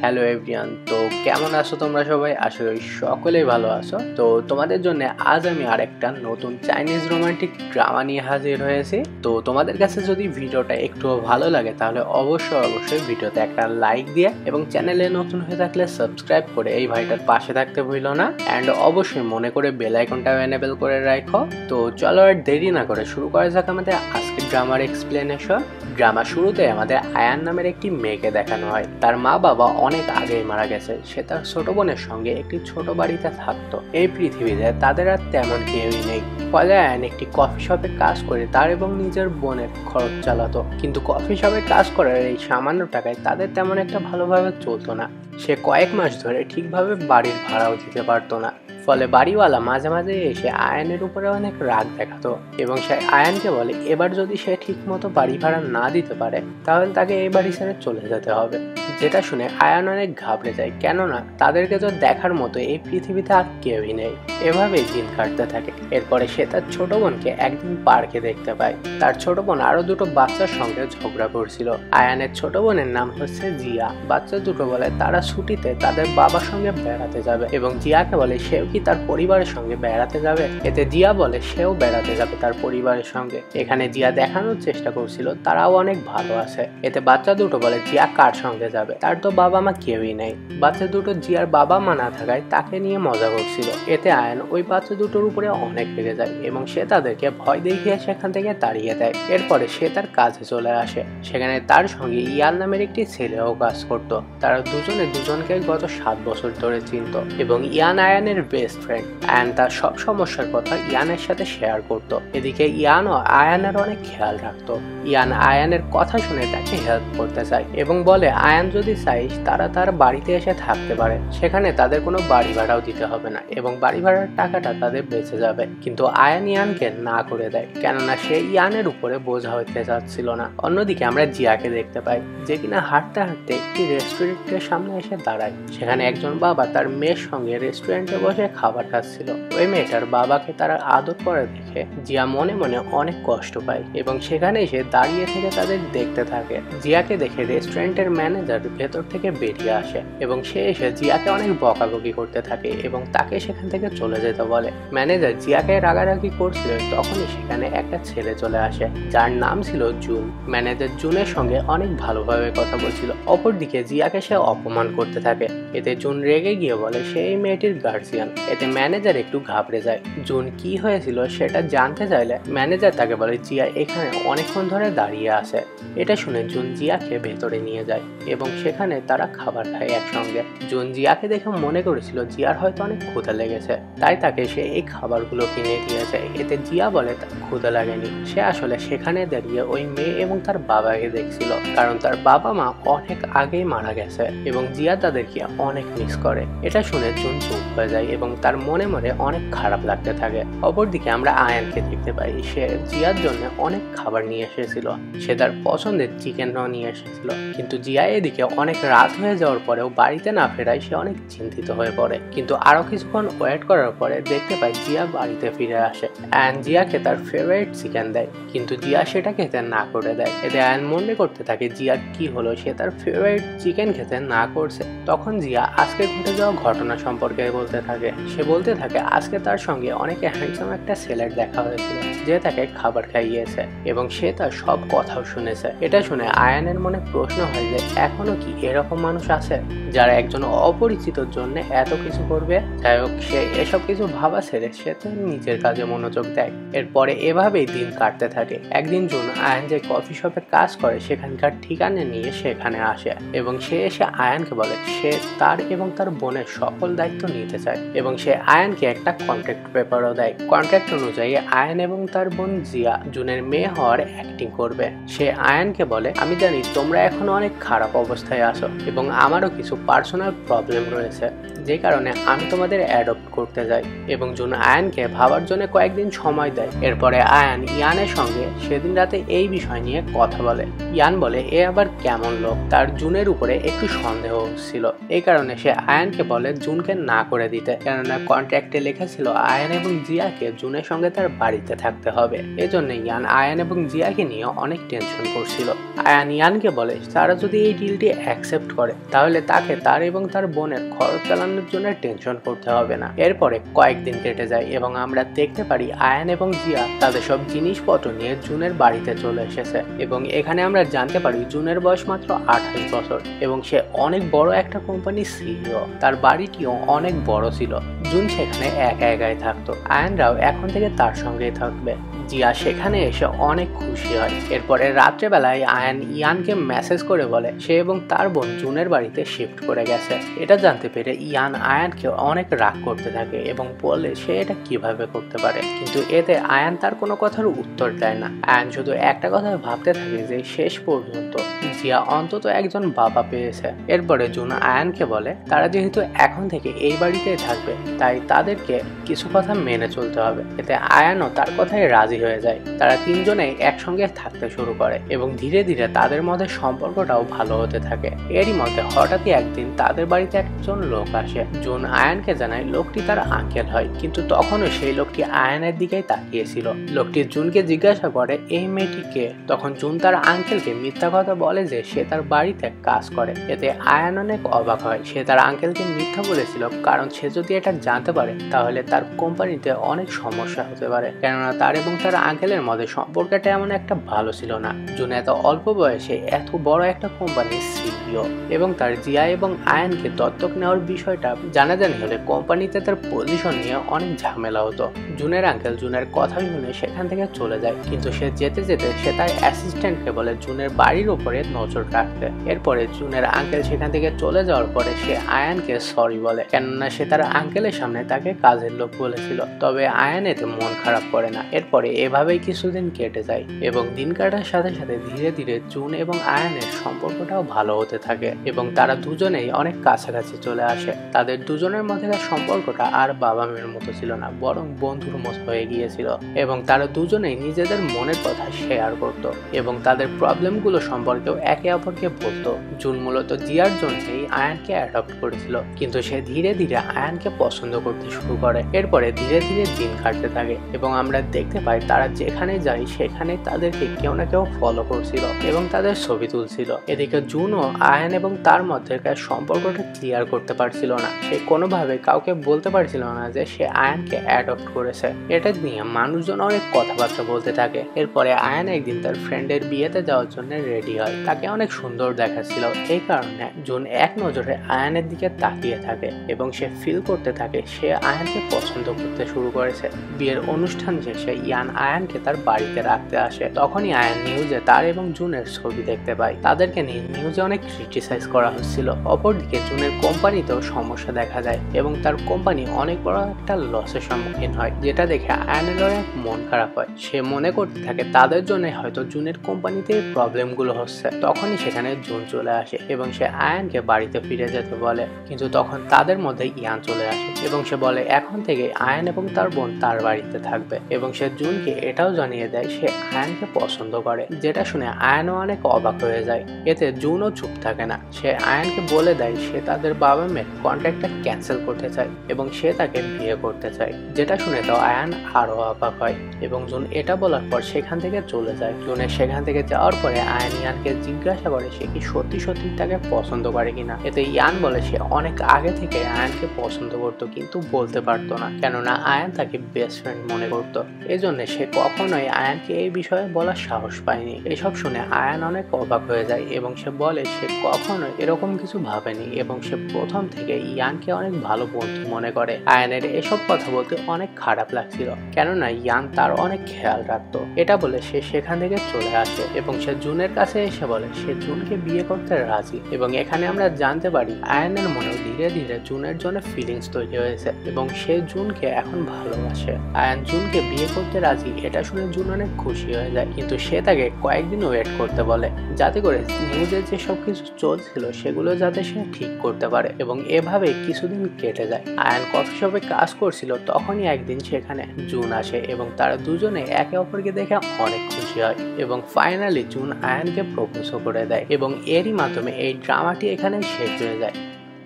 Hello everyone, তো কেমন আছো তোমরা সবাই? আশা করি সকলেই ভালো আছো। তো তোমাদের জন্য আজ আমি আরেকটা নতুন চাইনিজ রোমান্টিক ড্রামা নিয়ে হাজির হয়েছি। তো তোমাদের কাছে যদি ভিডিওটা একটু ভালো লাগে তাহলে অবশ্যই ভিডিওতে একটা লাইক দিয়ে এবং চ্যানেলে নতুন হয়ে থাকলে সাবস্ক্রাইব করে এই ভাইটার পাশে থাকতে ভুলো না। অ্যান্ড অবশ্যই মনে করে বেল আইকনটা এনেবল করে রাখো। তো চলো আর দেরি না করে শুরু করা যাক আমাদের আজকের ড্রামার এক্সপ্লেনেশন। ড্রামা শুরুতে আমাদের আয়ান নামের একটি মেয়েকে দেখানো হয়। তার মা বাবা অনেক আগেই মারা গেছে। সে তার ছোট বোনের সঙ্গে একটি ছোট বাড়িতে থাকতো। এই পৃথিবীতে তাদের আর তেমন কেউই নেই। ফলে আয়ান একটি কফি শপে কাজ করে তার এবং নিজের বোনের খরচ চালাতো। কিন্তু কফি শপে কাজ করার এই সামান্য টাকায় তাদের তেমন একটা ভালোভাবে চলতো না। সে কয়েক মাস ধরে ঠিকভাবে বাড়ির ভাড়াও দিতে পারতো না। ফলে বাড়িওয়ালা মাঝে মাঝে এসে আয়ানের উপরে অনেক রাগ দেখাতো এবং সে আয়ানকে বলে এবার যদি সে ঠিক মতো বাড়ি ভাড়া না দিতে পারে তাহলে তাকে এই বাড়ি ছেড়ে চলে যেতে হবে। যেটা শুনে আয়ান অনেক ঘাবড়ে যায়, কেননা তাদেরকে তো দেখার মতো এই পৃথিবীতে আর কেউই নেই। এভাবেই দিন কাটতে থাকে। এরপরে সে তার ছোট বোনকে একদিন পার্কে দেখতে পায়। তার ছোট বোন আরো দুটো বাচ্চার সঙ্গে ঝগড়া করছিল। আয়ানের ছোট বোনের নাম হচ্ছে জিয়া। বাচ্চা দুটো বলে তারা ছুটিতে তাদের বাবার সঙ্গে বেড়াতে যাবে এবং জিয়াকে বলে সেও কি তার পরিবারের সঙ্গে বেড়াতে যাবে। এতে জিয়া বলে সেও বেড়াতে যাবে তার পরিবারের সঙ্গে। এখানে জিয়া দেখানোর চেষ্টা করছিল তারাও অনেক ভালো আছে। এতে বাচ্চা দুটো বলে জিয়া কার সঙ্গে যাবে, তার তো বাবা মা কেউই নেই। বাচ্চা দুটো জিয়ার বাবা মা না থাকায় তাকে নিয়ে মজা করছিল। এতে আয়ান ওই বাচ্চা দুটোর উপরে অনেক রেগে যায় এবং সে তাদেরকে ভয় দেখিয়ে সেখান থেকে তাড়িয়ে দেয়। এরপরে সে তার কাজে চলে আসে। সেখানে তার সঙ্গে ইয়ান নামের একটি ছেলেও কাজ করত। তারা দুজনে দুজনকে গত 7 বছর ধরে চিনত এবং ইয়ান আয়ানের বেস্ট ফ্রেন্ড। আয়ান তার সব সমস্যার কথা ইয়ানের সাথে শেয়ার করত। এদিকে ইয়ানও আয়ানের অনেক খেয়াল রাখতো। ইয়ান আয়ানের কথা শুনে তাকে হেল্প করতে চায় এবং বলে আয়ান যদি চাই তারা তার বাড়িতে এসে থাকতে পারে। সেখানে তাদের কোনো বাড়ি ভাড়াও দিতে হবে না এবং বাড়ি ভাড়ার টাকাটা তাদের বেঁচে যাবে। কিন্তু আয়ান ইয়ানকে না করে দেয়, কেননা সে ইয়ানের উপরে বোঝা হইতে চাচ্ছিল না। অন্যদিকে আমরা জিয়াকে দেখতে পাই, যে কিনা হাঁটতে হাঁটতে একটি রেস্টুরেন্টের সামনে এসে দাঁড়ায়। সেখানে একজন বাবা তার মেয়ের সঙ্গে রেস্টুরেন্টে বসে খাবার খাচ্ছিল। ওই মেয়েটার বাবাকে তারা আদর করে দেখে জিয়া মনে মনে অনেক কষ্ট পায় এবং সেখানে এসে দাঁড়িয়ে থেকে তাদের দেখতে থাকে। জিয়াকে দেখে রেস্টুরেন্টের ম্যানেজার ভেতর থেকে বেরিয়ে আসে এবং সে এসে জিয়াকে অনেক বকাবকি করতে থাকে এবং তাকে সেখান থেকে চলে যেতে বলে। ম্যানেজার জিয়াকে রাগারাগি করছিল, তখনই সেখানে একটা ছেলে চলে আসে যার নাম ছিল জুন। ম্যানেজার জুনের সঙ্গে অনেক ভালোভাবে কথা বলছিল। অপরদিকে জিয়াকে সে অপমান করতে থাকে। এতে জুন রেগে গিয়ে বলে সে এই মেয়েটির গার্জিয়ান। এতে ম্যানেজার একটু ঘাবড়ে যায়। জুন কি হয়েছিল সেটা জানতে চাইলে ম্যানেজার তাকে বলে জিয়া এখানে অনেকক্ষণ ধরে দাঁড়িয়ে আছে। এটা শুনে জুন জিয়াকে ভেতরে নিয়ে যায় এবং সেখানে তারা খাবার খায় একসঙ্গে। জুন জিয়াকে দেখে মনে করেছিল জিয়ার হয়তো অনেক ক্ষুধা লেগেছে, তাই তাকে সে এই খাবারগুলো কিনে দিয়েছে। এতে জিয়া বলে তার ক্ষুধা লাগেনি, সে আসলে সেখানে দাঁড়িয়ে ওই মেয়ে এবং তার বাবাকে দেখছিল, কারণ তার বাবা মা অনেক আগেই মারা গেছে এবং জিয়া তাদেরকে অনেক মিস করে। এটা শুনে জুন চুপ হয়ে যায় এবং তার মনে মনে অনেক খারাপ লাগতে থাকে। অপরদিকে আমরা আয়ানকে দেখতে পাই, সে জিয়ার জন্য অনেক খাবার নিয়ে এসেছিল। সে তার পছন্দের চিকেনও নিয়ে এসেছিল। কিন্তু জিয়া এদিকে অনেক রাত হয়ে যাওয়ার পরেও বাড়িতে না ফেরায় সে অনেক চিন্তিত হয়ে পড়ে। কিন্তু আরো কিছুক্ষণ ওয়েট করার পরে দেখতে পাই জিয়া বাড়িতে ফিরে আসে। আয়ান জিয়াকে তার ফেভারিট চিকেন দেয়, কিন্তু জিয়া সেটা খেতে না করে দেয়। এতে আয়ান মনে করতে থাকে জিয়ার কি হলো, সে তার ফেভারিট চিকেন খেতে না করছে। তখন জিয়া আজকে ঘটে যাওয়া ঘটনা সম্পর্কে বলতে থাকে। সে বলতে থাকে আজকে তার সঙ্গে অনেক হ্যান্ডসাম একটা ছেলের দেখা হয়েছিল যে তাকে খাবার খাইয়েছে এবং সে তার সব কথাও শুনেছে। এটা শুনে আয়ানের মনে প্রশ্ন হয় যে এখনো কি এরকম মানুষ আছে যারা একজন অপরিচিতর জন্য এত কিছু করবে। যাই হোক, সে এসব কিছু ভাবা ছেড়ে সে তো নিজের কাজে মনোযোগ দেয়। এরপরে এভাবেই দিন কাটতে থাকে। একদিন জুন আয়ান যে কফি শপে কাজ করে সেখানকার ঠিকানা নিয়ে সেখানে আসে এবং সে এসে আয়ানকে বলে সে তার এবং তার বোনের সকল দায়িত্ব নিতে চায় এবং সে আয়ানকে একটা কন্ট্রাক্ট পেপারও দেয়। কন্ট্রাক্ট অনুযায়ী আয়ান এবং তার বোন জিয়া জুনের মেয়ে হওয়ার অ্যাক্টিং করবে। সে আয়ানকে বলে আমি জানি তোমরা এখনো অনেক খারাপ অবস্থায় আছো এবং আমারও কিছু পার্সোনাল প্রবলেম রয়েছে, যে কারণে আমি তোমাদের অ্যাডপ্ট করতে যাই। এবং জুন আয়ানকে ভাবার জন্য কয়েকদিন সময় দেয়। এরপরে আয়ান ইয়ানের সঙ্গে সেদিন রাতে এই বিষয় নিয়ে কথা বলে। ইয়ান বলে এ আবার কেমন লোক, তার জুনের উপরে একটু সন্দেহ হচ্ছিল। এই কারণে সে আয়ানকে বলে জুনকে না করে দিতে, কেননা কন্ট্রাক্টে লেখা ছিল আয়ান এবং জিয়াকে জুনের সঙ্গে তার বাড়িতে থাকতে হবে। এজন্য ইয়ান আয়ান এবং জিয়াকে নিয়ে অনেক টেনশন করছিল। আয়ান ইয়ানকে বলে তারা যদি এই ডিলটি অ্যাকসেপ্ট করে তাহলে তাকে তার এবং তার বোনের খরচ চালানোর জন্য টেনশন করতে হবে না। এরপরে কয়েকদিন কেটে যায় এবং আমরা দেখতে পারি আয়ান এবং জিয়া তাদের সব জিনিসপত্র নিয়ে জুনের বাড়িতে চলে এসেছে এবং এখানে আমরা জানতে পারি জুনের বয়স মাত্র 28 বছর এবং সে অনেক বড় একটা কোম্পানির সিইও। তার বাড়িটিও অনেক বড় ছিল। জুন সেখানে একা একাই থাকতো। আয়ানরাও এখন থেকে তার সঙ্গেই থাকবে। জিয়া সেখানে এসে অনেক খুশি হয়। এরপরে রাত্রেবেলায় আয়ান ইয়ানকে মেসেজ করে বলে সে এবং তার বোন জুনের বাড়িতে শিফট করে গেছে। এটা জানতে পেরে ইয়ান আয়ানকে অনেক রাগ করতে থাকে এবং বলে সে এটা কিভাবে করতে পারে, কিন্তু এতে আয়ান তার কোনো কথার উত্তর দেয় না। আয়ান শুধু একটা কথা ভাবতে থাকে যে শেষ পর্যন্ত জিয়া অন্তত একজন বাবা পেয়েছে। এরপরে জুন আয়ানকে বলে তারা যেহেতু এখন থেকে এই বাড়িতেই থাকবে তাই তাদেরকে কিছু কথা মেনে চলতে হবে। এতে আয়ানও তার কথায় রাজি হয়ে যায়। তারা তিনজনেই একসঙ্গে থাকতে শুরু করে এবং ধীরে ধীরে তাদের মধ্যে সম্পর্কটাও ভালো হতে থাকে। এরই মধ্যে হঠাৎই একদিন তাদের বাড়িতে একজন লোক আসে। জুন আয়ানকে জানায় লোকটি তার আঙ্কেল হয়, কিন্তু তখনও সেই লোকটি আয়ানের দিকেই তাকিয়েছিল। লোকটি জুনকে জিজ্ঞাসা করে এই মেয়েটি কে। তখন জুন তার আঙ্কেলকে মিথ্যা কথা বলে যে সে তার বাড়িতে কাজ করে। এতে আয়ান অনেক অবাক হয়। সে তার আঙ্কেলকে মিথ্যা বলেছিল কারণ সে যদি এটা জানতে পারে তাহলে তার কোম্পানিতে অনেক সমস্যা হতে পারে, কেননা তার এবং তার আঙ্কেলের মধ্যে সম্পর্কটা এমন একটা ভালো ছিল না। জুন এত অল্প বয়সে এত বড় একটা কোম্পানির সিইও এবং তার জিয়া এবং আয়ানকে দত্তক নেওয়ার বিষয়টা জানাজানি হলে কোম্পানিতে তার পজিশন নিয়ে অনেক ঝামেলা হতো। জুনের আঙ্কেল জুনের কথা শুনে সেখান থেকে চলে যায়, কিন্তু সে যেতে যেতে সে তার অ্যাসিস্ট্যান্টকে বলে জুনের বাড়ির উপরে নজর রাখতে। এরপরে জুনের আঙ্কেল সেখান থেকে চলে যাওয়ার পরে সে আয়ানকে সরি বলে, কেননা সে তার আঙ্কেলের সামনে তাকে কাজের লোক বলেছিল। তবে আয়ান এতে মন খারাপ করে না। এরপরে এভাবেই কিছুদিন কেটে যায় এবং দিন কাটার সাথে সাথে ধীরে ধীরে জুন এবং আয়ানের সম্পর্কটাও ভালো হতে থাকে এবং তারা দুজনেই অনেক কাছাকাছি চলে আসে। তাদের দুজনের মধ্যে সম্পর্কটা আর বাবা মেয়ের মতো ছিল না, বরং বন্ধুর মতো হয়ে গিয়েছিল এবং তারা দুজনেই নিজেদের মনের কথা শেয়ার করত এবং তাদের প্রবলেমগুলো সম্পর্কেও একে অপরকে বলতো। জুন মূলত জিয়ার জন্যই আয়ানকে অ্যাডপ্ট করেছিল, কিন্তু সে ধীরে ধীরে আয়ানকে পছন্দ করতে শুরু করে। এরপরে ধীরে ধীরে দিন কাটতে থাকে এবং আমরা দেখতে পাই তারা যেখানে যায় সেখানে তাদেরকে কেউ না কেউ ফলো করছিল এবং তাদের ছবি তুলছিল। এদিকে জুনও আয়ান এবং তার মধ্যেকার সম্পর্কটা ক্লিয়ার করতে পারছিল না। সে কোনোভাবে কাউকে বলতে পারছিল না যে সে আয়ানকে অ্যাডপ্ট করেছে। এটা নিয়ে মানুষজন অনেক কথাবার্তা বলতে থাকে। এরপরে আয়ান একদিন তার ফ্রেন্ডের বিয়েতে যাওয়ার জন্য রেডি হয়। তাকে অনেক সুন্দর দেখাচ্ছিল, এই কারণে জুন এক নজরে আয়ানের দিকে তাকিয়ে থাকে এবং সে ফিল করতে থাকে সে আয়ানকে পছন্দ করতে শুরু করেছে। বিয়ের অনুষ্ঠান শেষে ইয়ান আয়ানকে তার বাড়িতে রাখতে আসে। তখনই আয়ান নিউজে তার এবং জুনের ছবি দেখতে পায়। তাদেরকে নিয়ে নিউজে অনেক ক্রিটিসাইজ করা হচ্ছিল। অপরদিকে জুনের কোম্পানিতেও সমস্যা দেখা যায় এবং তার কোম্পানি অনেক বড় একটা লসের সম্মুখীন হয়, যেটা দেখে আয়ানের অনেক মন খারাপ হয়। সে মনে করতে থাকে তাদের জন্য হয়তো জুনের কোম্পানিতে প্রবলেমগুলো হচ্ছে। তখনই সেখানে জুন চলে আসে এবং সে আয়ানকে বাড়িতে ফিরে যেতে বলে, কিন্তু তখন তাদের মধ্যে ইয়ান চলে আসে এবং সে বলে এখন থেকে আয়ান এবং তার বোন তার বাড়িতে থাকবে এবং সে জুনকে এটাও জানিয়ে দেয় সে আয়ানকে পছন্দ করে, যেটা শুনে আয়ানও অনেক অবাক হয়ে যায়। এতে জুনও চুপ থাকে না। সে আয়ানকে বলে দেয় সে তাদের বাবা মেয়ের কন্ট্রাক্টটা ক্যান্সেল করতে চায় এবং সে তাকে বিয়ে করতে চায়, যেটা শুনে তো আয়ান আরো অবাক হয় এবং জুন এটা বলার পর সেখান থেকে চলে যায়। জুনের সেখান থেকে যাওয়ার পরে আয়ান ইয়ানকে জিজ্ঞাসা করে সে কি সত্যি সত্যি তাকে পছন্দ করে কিনা। এতে ইয়ান বলে সে অনেক আগে থেকে আয়ানকে পছন্দ করতো কিন্তু বলতে পারতো না, কেননা আয়ান তাকে বেস্ট ফ্রেন্ড মনে করতো। এজন্য সে কখনোই আয়ানকে এই বিষয়ে বলার সাহস পায়নি। এসব শুনে আয়ান অনেক অবাক হয়ে যায় এবং সে বলে সে কখনোই এরকম কিছু ভাবেনি এবং সে প্রথম থেকে ইয়ানকে অনেক ভালো বন্ধু মনে করে। আয়ানের এসব কথা বলতে অনেক খারাপ লাগছিল, কেননা ইয়ান তার অনেক খেয়াল রাখতো। এটা বলে সে সেখান থেকে চলে আসে এবং সে জুনের কাছে এসে বলে সে জুনকে বিয়ে করতে রাজি এবং এখানে আমরা জানতে পারি আয়ানের মনেও ধীরে ধীরে জুনের জন্য ফিলিংস তৈরি হয়েছে এবং সে জুনকে এখন ভালোবাসে। আয়ান জুনকে বিয়ে করতে রাজি এটা শুনে জুন অনেক খুশি হয়ে যায়, কিন্তু সে তাকে কয়েকদিন ওয়েট করতে বলে যাতে করে নিউজে যে সব কিছু চলছিল সেগুলো যাতে সে ঠিক করতে পারে এবং এভাবে কিছুদিন কেটে যায়। আয়ান কফি শপে কাজ করছিল, তখনই একদিন সেখানে জুন আসে এবং তারা দুজনে একে অপরকে দেখে অনেক খুশি হয় এবং ফাইনালি জুন আয়ানকে প্রপোজও করে দেয় এবং এরই মাধ্যমে এই ড্রামাটি এখানে শেষ হয়ে যায়।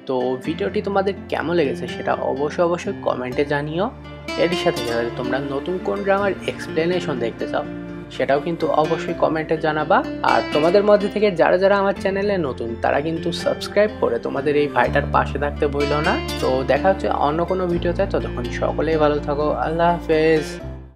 তো ভিডিওটি তোমাদের কেমন লেগেছে সেটা অবশ্যই কমেন্টে জানিও। এর সাথে সাথে তোমরা নতুন কোন ড্রামার এক্সপ্লেনেশন দেখতে চাও সেটাও কিন্তু অবশ্যই কমেন্টে জানাবা। আর তোমাদের মধ্যে থেকে যারা আমার চ্যানেলে নতুন তারা কিন্তু সাবস্ক্রাইব করে তোমাদের এই ভাইটার পাশে থাকতে ভুলো না। তো দেখা হচ্ছে অন্য কোনো ভিডিওতে, ততক্ষণ সকলেই ভালো থাকো। আল্লাহ হাফেজ।